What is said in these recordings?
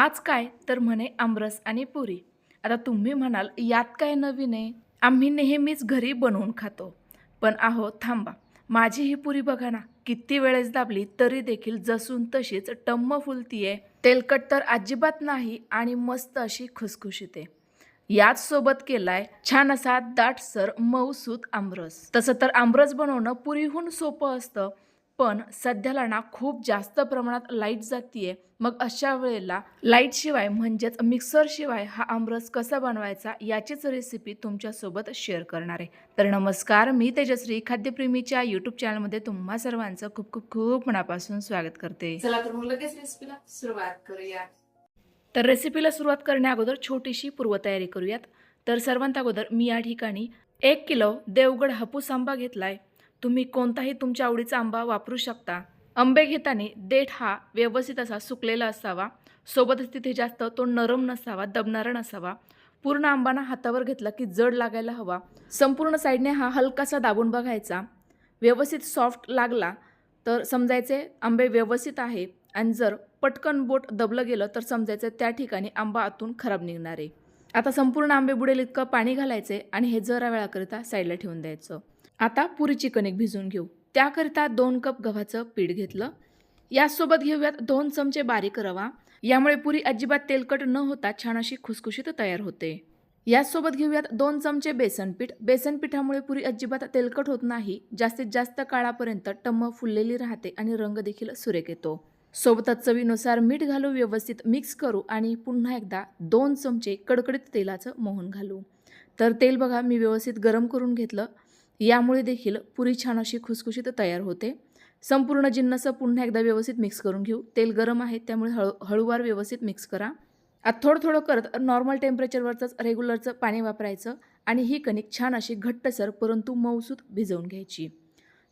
आज काय तर म्हणे आमरस आणि पुरी. आता तुम्ही म्हणाल यात काय नवीन आहे, आम्ही नेहमीच घरी बनवून खातो. पण आहो थांबा, माझी ही पुरी बघा ना, किती वेळेस दाबली तरी देखील जसून तशीच टम्म फुलतीये. तेलकट तर अजिबात नाही आणि मस्त अशी खुसखुशीत आहे. याच सोबत केलाय छान असा दाटसर मऊसूत आमरस. तसं तर आमरस बनवणं पुरीहून सोपं असतं, पण सध्याला ना खूप जास्त प्रमाणात लाईट जातीये. मग अशा वेळेला लाईट शिवाय म्हणजेच मिक्सर शिवाय हा आमरस कसा बनवायचा याचीच रेसिपी तुमच्यासोबत शेअर करणार आहे. तर नमस्कार, मी तेजश्री खाद्यप्रेमीच्या यूट्यूब चॅनलमध्ये तुम्हा सर्वांचं खूप खूप खूप मनापासून स्वागत करते. चला तर मग लगेच रेसिपीला सुरुवात करूया. तर रेसिपीला सुरुवात करण्या अगोदर छोटीशी पूर्वतयारी करूयात. तर सर्वांत अगोदर मी या ठिकाणी 1 किलो देवगड हापूस आंबा घेतलाय. तुम्ही कोणताही तुमच्या आवडीचा आंबा वापरू शकता. आंबे घेताना देठ हा व्यवस्थित असा सुकलेला असावा, सोबतच तिथे जास्त तो नरम नसावा, दबणारा नसावा. पूर्ण आंबाना हातावर घेतला की जड लागायला हवा. संपूर्ण साईडने हा हलकासा दाबून बघायचा. व्यवस्थित सॉफ्ट लागला तर समजायचे आंबे व्यवस्थित आहे, आणि जर पटकन बोट दबलं गेलं तर समजायचं त्या ठिकाणी आंबा आतून खराब निघणार आहे. आता संपूर्ण आंबे बुडेल इतकं पाणी घालायचे आणि हे जरा वेळाकरिता साईडला ठेवून द्यायचं. आता पुरीची कणिक भिजवून घेऊ. त्याकरिता 2 कप गव्हाचं पीठ घेतलं. यासोबत घेऊयात 2 चमचे बारीक रवा. यामुळे पुरी अजिबात तेलकट न होता छान अशी खुसखुशीत तयार होते. यासोबत घेऊयात 2 चमचे बेसन पीठ. बेसन पिठामुळे पुरी अजिबात तेलकट होत नाही, जास्तीत जास्त काळापर्यंत टम्म फुललेली राहते आणि रंग देखील सुरेख येतो. सोबतच चवीनुसार मीठ घालू, व्यवस्थित मिक्स करू आणि पुन्हा एकदा 2 चमचे कडकडीत तेलाचं मोहन घालू. तर तेल बघा मी व्यवस्थित गरम करून घेतलं. यामुळे देखील पुरी छान अशी खुसखुशीत तयार होते. संपूर्ण जिन्नस पुन्हा एकदा व्यवस्थित मिक्स करून घेऊ. तेल गरम आहे त्यामुळे हळूवार व्यवस्थित मिक्स करा. आता थोडं थोडं करत नॉर्मल टेम्परेचरवरच रेग्युलरचं पाणी वापरायचं आणि ही कणिक छान अशी घट्टसर परंतु मऊसूत भिजवून घ्यायची.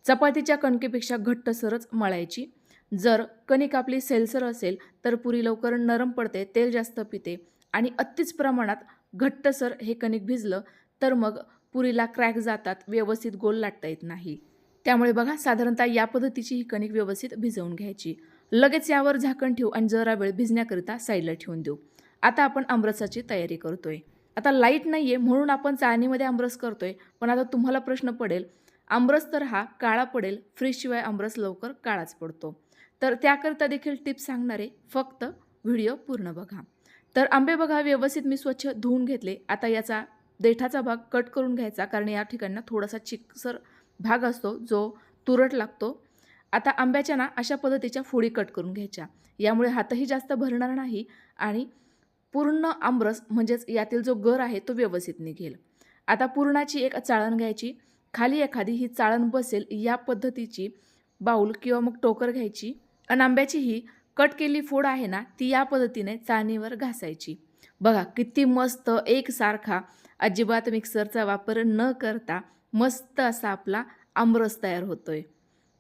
चपातीच्या कणकेपेक्षा घट्टसरच मळायची. जर कणिक आपली सैलसर असेल तर पुरी लवकर नरम पडते, तेल जास्त पिते, आणि अतिच प्रमाणात घट्टसर हे कणिक भिजलं तर मग पुरीला क्रॅक जातात, व्यवस्थित गोल लाटता येत नाही. त्यामुळे बघा साधारणतः या पद्धतीची ही कणिक व्यवस्थित भिजवून घ्यायची. लगेच यावर झाकण ठेवू आणि जरा वेळ भिजण्याकरिता साईडला ठेवून देऊ. आता आपण आमरसाची तयारी करतोय. आता लाईट नाहीये म्हणून आपण चाळणीमध्ये आमरस करतोय. पण आता तुम्हाला प्रश्न पडेल, आमरस तर हा काळा पडेल, फ्रीजशिवाय आमरस लवकर काळाच पडतो. तर त्याकरता देखील टिप्स सांगणार आहे, फक्त व्हिडिओ पूर्ण बघा. तर आंबे बघा व्यवस्थित मी स्वच्छ धुवून घेतले. आता याचा देठाचा भाग कट करून घ्यायचा, कारण या ठिकाणी थोडासा चिकसर भाग असतो जो तुरट लागतो. आता आंब्याच्या ना अशा पद्धतीच्या फोडी कट करून घ्यायच्या. यामुळे हातही जास्त भरणार नाही आणि पूर्ण आमरस म्हणजेच यातील जो गर आहे तो व्यवस्थित निघेल. आता पुरणाची एक चाळण घ्यायची. खाली एखादी ही चाळण बसेल या पद्धतीची बाऊल किंवा मग टोकर घ्यायची आणि आंब्याची ही कट केलेली फोड आहे ना ती या पद्धतीने चाळणीवर घासायची. बघा किती मस्त एकसारखा, अजिबात मिक्सरचा वापर न करता मस्त असा आपला आमरस तयार होतोय.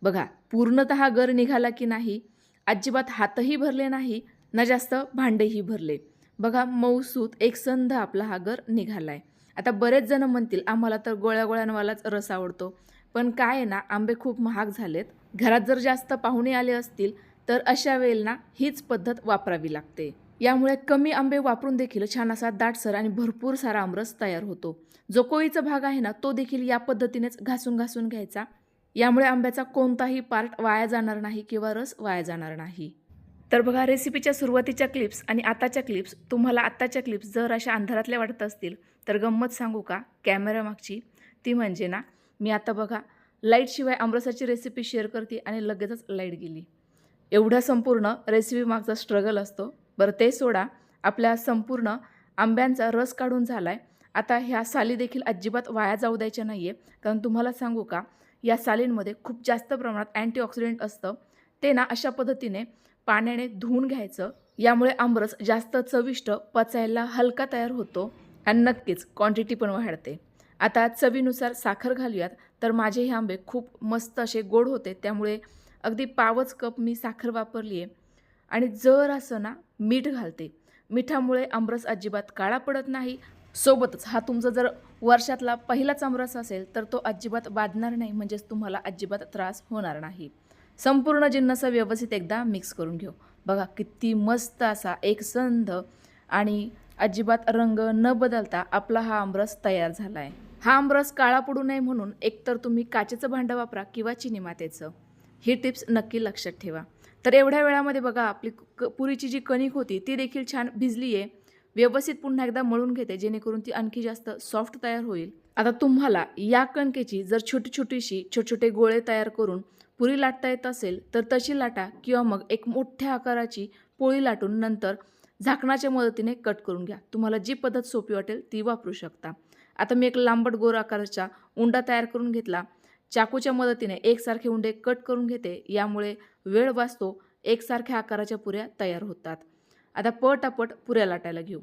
बघा पूर्णतः गर निघाला की नाही, अजिबात हातही भरले नाही ना जास्त भांडेही भरले. बघा मऊसूत एकसंध आपला हा गर निघालाय. आता बरेच जण म्हणतील आम्हाला तर गोळ्या गोळ्यांवालाच रस आवडतो. पण काय आहे ना, आंबे खूप महाग झालेत. घरात जर जास्त पाहुणे आले असतील तर अशा वेळेला ना हीच पद्धत वापरावी लागते. यामुळे कमी आंबे वापरून देखील छान असा दाटसर आणि भरपूर सारा आमरस तयार होतो. जो कोळीचा भाग आहे ना तो देखील या पद्धतीनेच घासून घासून घ्यायचा. यामुळे आंब्याचा कोणताही पार्ट वाया जाणार नाही किंवा रस वाया जाणार नाही. तर बघा रेसिपीच्या सुरुवातीच्या क्लिप्स आणि आताच्या क्लिप्स, तुम्हाला आताच्या क्लिप्स जर अशा अंधारातल्या वाटत असतील तर गंमत सांगू का कॅमेरा मागची, ती म्हणजे ना मी आता बघा लाईटशिवाय आमरसाची रेसिपी शेअर करते आणि लगेचच लाईट गेली. एवढा संपूर्ण रेसिपी मागचा स्ट्रगल असतो. बरं ते सोडा, आपल्या संपूर्ण आंब्यांचा रस काढून झालाय. आता ह्या साली देखील अजिबात वाया जाऊ द्यायच्या नाही आहे, कारण तुम्हाला सांगू का या सालींमध्ये खूप जास्त प्रमाणात अँटीऑक्सिडंट असतं. ते ना अशा पद्धतीने पाण्याने धुवून घ्यायचं. यामुळे आमरस जास्त चविष्ट, पचायला हलका तयार होतो आणि नक्कीच क्वांटिटी पण वाढते. आता चवीनुसार साखर घालूयात. तर माझे हे आंबे खूप मस्त असे गोड होते, त्यामुळे अगदी पावच कप मी साखर वापरली आहे. आणि जर असं ना मीठ घालते. मिठामुळे आमरस अजिबात काळा पडत नाही. सोबतच हा तुमचा जर वर्षातला पहिलाच आमरस असेल तर तो अजिबात बाधणार नाही, म्हणजेच तुम्हाला अजिबात त्रास होणार नाही. संपूर्ण जिन्नस व्यवस्थित एकदा मिक्स करून घेऊ. बघा किती मस्त असा एकसंध आणि अजिबात रंग न बदलता आपला हा आमरस तयार झाला आहे. हा आमरस काळा पडू नये म्हणून एकतर तुम्ही काचेचं भांडं वापरा किंवा चिनी मातेचं. ही टिप्स नक्की लक्षात ठेवा. तर एवढ्या वेळामध्ये बघा आपली पुरीची जी कणिक होती ती देखील छान भिजली आहे. व्यवस्थित पुन्हा एकदा मळून घेते जेणेकरून ती आणखी जास्त सॉफ्ट तयार होईल. आता तुम्हाला या कणकेची जर छोटे गोळे तयार करून पुरी लाटता येत असेल तर तशी लाटा किंवा मग एक मोठ्या आकाराची पोळी लाटून नंतर झाकणाच्या मदतीने कट करून घ्या. तुम्हाला जी पद्धत सोपी वाटेल ती वापरू शकता. आता मी एक लांबट गोल आकाराचा उंडा तयार करून घेतला. चाकूच्या मदतीने एकसारखे उंडे कट करून घेते. यामुळे वेळ वाचतो, एकसारख्या आकाराच्या पुऱ्या तयार होतात. आता पटापट पुऱ्या लाटायला घेऊ.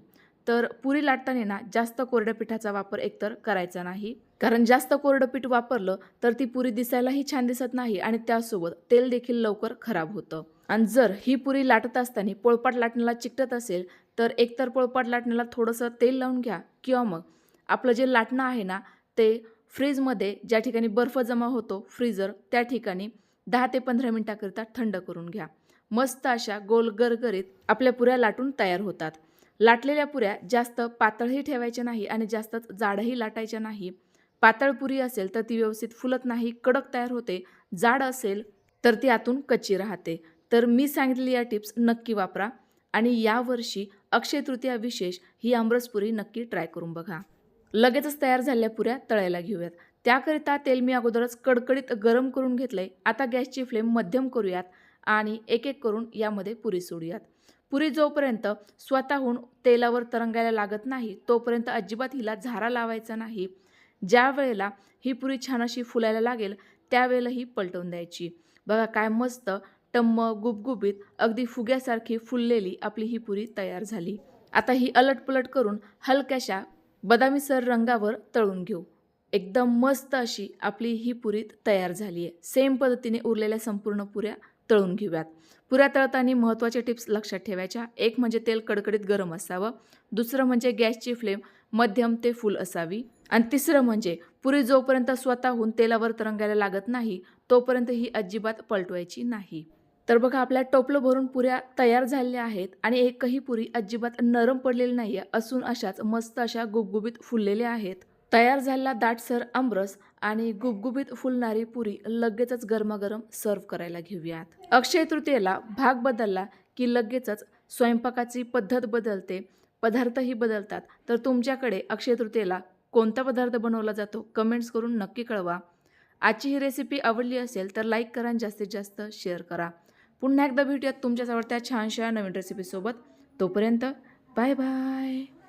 तर पुरी लाटताना ना जास्त कोरड्या पिठाचा वापर एकतर करायचा नाही, कारण जास्त कोरडं पीठ वापरलं तर ती पुरी दिसायलाही छान दिसत नाही आणि त्यासोबत तेल देखील लवकर खराब होतं. आणि जर ही पुरी लाटत असताना पोळपाट लाटण्याला चिकटत असेल तर एकतर पोळपाट लाटण्याला थोडंसं तेल लावून घ्या किंवा मग आपलं जे लाटणं आहे ना ते फ्रीजमध्ये ज्या ठिकाणी बर्फ जमा होतो फ्रीजर त्या ठिकाणी 10 ते 15 मिनिटाकरिता थंड करून घ्या. मस्त अशा गोल गरगरीत आपल्या पुऱ्या लाटून तयार होतात. लाटलेल्या पुऱ्या जास्त पातळही ठेवायच्या नाही आणि जास्तच जाडही लाटायच्या नाही. पातळ पुरी असेल तर ती व्यवस्थित फुलत नाही, कडक तयार होते. जाड असेल तर ती आतून कच्ची राहते. तर मी सांगितलेली या टिप्स नक्की वापरा आणि यावर्षी अक्षय तृतीया विशेष ही आमरसपुरी नक्की ट्राय करून बघा. लगेचच तयार झालेल्या पुऱ्या तळायला घेऊयात. त्याकरिता तेल मी अगोदरच कडकडीत गरम करून घेतलंय. आता गॅसची फ्लेम मध्यम करूयात आणि एक एक करून यामध्ये पुरी सोडूयात. पुरी जोपर्यंत स्वतःहून तेलावर तरंगायला लागत नाही तोपर्यंत अजिबात हिला झारा लावायचा नाही. ज्या वेळेला ही पुरी छान अशी फुलायला लागेल त्यावेळेला ही पलटवून द्यायची. बघा काय मस्त टम्म गुबगुबीत अगदी फुग्यासारखी फुललेली आपली ही पुरी तयार झाली. आता ही अलटपलट करून हलक्याशा बदामीसर रंगावर तळून घेऊ. एकदम मस्त अशी आपली ही पुरी तयार झाली आहे. सेम पद्धतीने उरलेल्या संपूर्ण पुऱ्या तळून घेऊयात. पुऱ्या तळताना महत्त्वाच्या टिप्स लक्षात ठेवायच्या. एक म्हणजे तेल कडकडीत गरम असावं, दुसरं म्हणजे गॅसची फ्लेम मध्यम ते फुल असावी आणि तिसरं म्हणजे पुरी जोपर्यंत स्वतःहून तेलावर तरंगायला लागत नाही तोपर्यंत ही अजिबात पलटवायची नाही. तर बघा आपल्या टोपलं भरून पुऱ्या तयार झालेल्या आहेत आणि एकही पुरी अजिबात नरम पडलेली नाही आहे, असून अशाच मस्त अशा गुबगुबीत फुललेल्या आहेत. तयार झालेला दाटसर आमरस आणि गुबगुबीत फुलणारी पुरी लगेचच गरमागरम सर्व करायला घेऊयात. अक्षय तृतीयेला भाग बदलला की लगेचच स्वयंपाकाची पद्धत बदलते, पदार्थही बदलतात. तर तुमच्याकडे अक्षय तृतीयेला कोणता पदार्थ बनवला जातो कमेंट्स करून नक्की कळवा. आजची ही रेसिपी आवडली असेल तर लाईक करा आणि जास्तीत जास्त शेअर करा. पुन्हा एकदा भेटूयात तुमच्याच आवडत्या छानशा नवीन रेसिपीसोबत. तोपर्यंत बाय बाय.